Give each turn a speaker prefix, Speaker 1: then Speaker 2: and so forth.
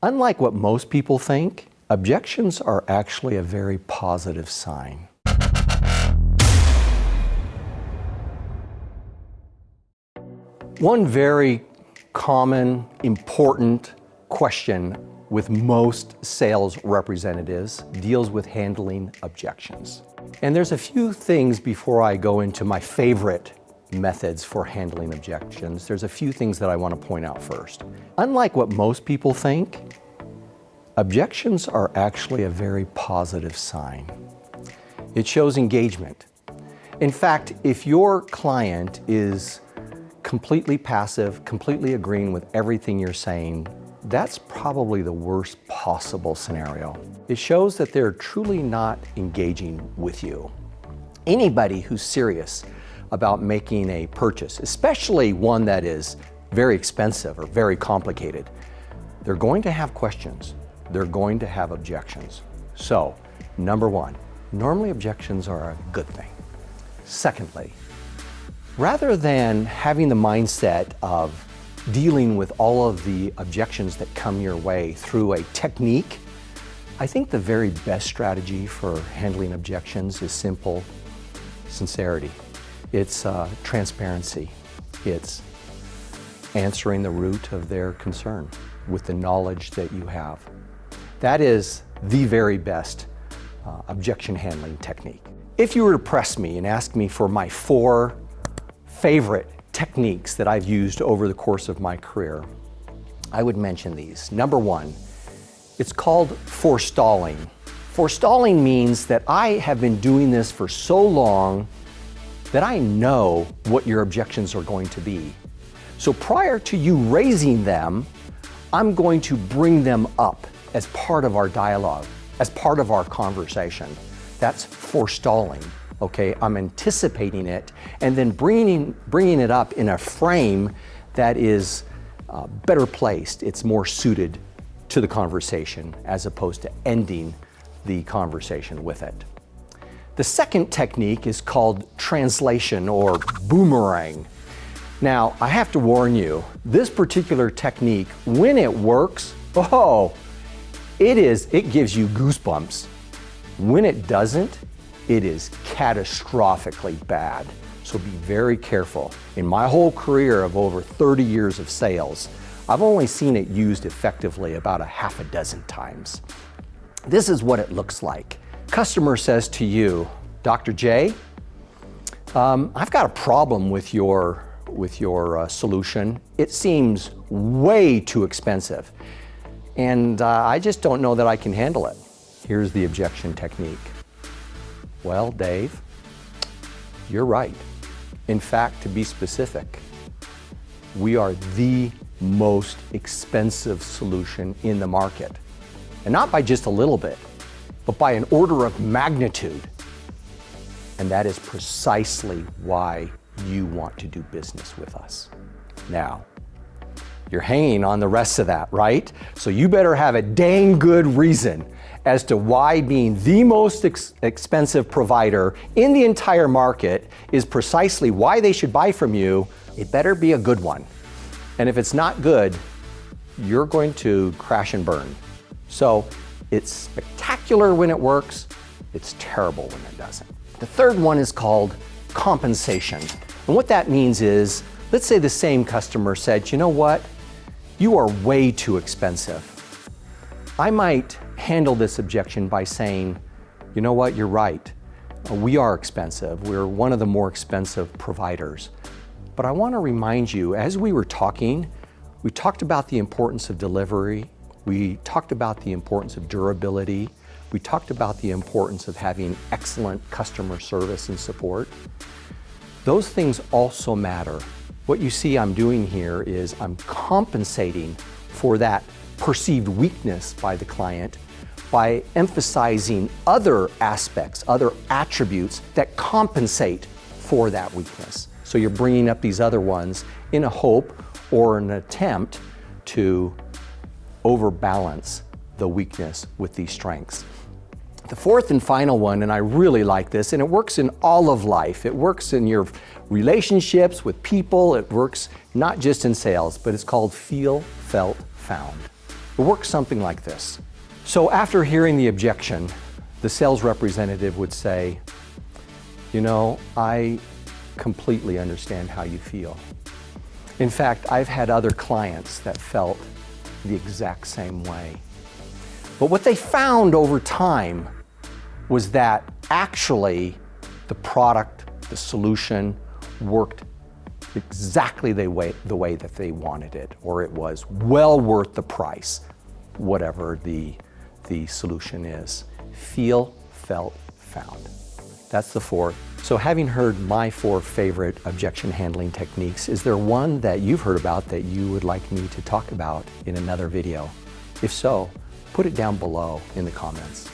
Speaker 1: Unlike what most people think, objections are actually a very positive sign. One very common, important question with most sales representatives deals with handling objections. And there's a few things before I go into my favorite methods for handling objections. There's a few things that I want to point out first. Unlike what most people think, objections are actually a very positive sign. It shows engagement. In fact, if your client is completely passive, completely agreeing with everything you're saying, that's probably the worst possible scenario. It shows that they're truly not engaging with you. Anybody who's serious about making a purchase, especially one that is very expensive or very complicated, they're going to have questions. They're going to have objections. So, number one, normally objections are a good thing. Secondly, rather than having the mindset of dealing with all of the objections that come your way through a technique, I think the very best strategy for handling objections is simple sincerity. It's transparency. It's answering the root of their concern with the knowledge that you have. That is the very best objection handling technique. If you were to press me and ask me for my 4 favorite techniques that I've used over the course of my career, I would mention these. Number 1, it's called forestalling. Forestalling means that I have been doing this for so long that I know what your objections are going to be. So prior to you raising them, I'm going to bring them up as part of our dialogue, as part of our conversation. That's forestalling, okay? I'm anticipating it and then bringing it up in a frame that is better placed. It's more suited to the conversation as opposed to ending the conversation with it. The second technique is called translation or boomerang. Now, I have to warn you, this particular technique, when it works, it gives you goosebumps. When it doesn't, it is catastrophically bad. So be very careful. In my whole career of over 30 years of sales, I've only seen it used effectively about a half a dozen times. This is what it looks like. Customer says to you, Dr. J, I've got a problem with your solution. It seems way too expensive, and I just don't know that I can handle it. Here's the objection technique. Well, Dave, you're right. In fact, to be specific, we are the most expensive solution in the market. And not by just a little bit, but by an order of magnitude. And that is precisely why you want to do business with us. Now, you're hanging on the rest of that, right? So you better have a dang good reason as to why being the most expensive provider in the entire market is precisely why they should buy from you. It better be a good one. And if it's not good, you're going to crash and burn. So it's spectacular when it works, it's terrible when it doesn't. The third one is called compensation. And what that means is, let's say the same customer said, you know what, you are way too expensive. I might handle this objection by saying, you know what, you're right. We are expensive. We're one of the more expensive providers. But I want to remind you, as we were talking, we talked about the importance of delivery. We talked about the importance of durability. We talked about the importance of having excellent customer service and support. Those things also matter. What you see I'm doing here is I'm compensating for that perceived weakness by the client by emphasizing other aspects, other attributes that compensate for that weakness. So you're bringing up these other ones in a hope or an attempt to overbalance the weakness with these strengths. The fourth and final one, and I really like this, and it works in all of life. It works in your relationships with people. It works not just in sales, but it's called feel, felt, found. It works something like this. So after hearing the objection, the sales representative would say, you know, I completely understand how you feel. In fact, I've had other clients that felt the exact same way. But what they found over time was that actually the product, the solution worked exactly the way that they wanted it, or it was well worth the price, whatever the solution is. Feel, felt, found. That's the 4. So having heard my 4 favorite objection handling techniques, is there one that you've heard about that you would like me to talk about in another video? If so, put it down below in the comments.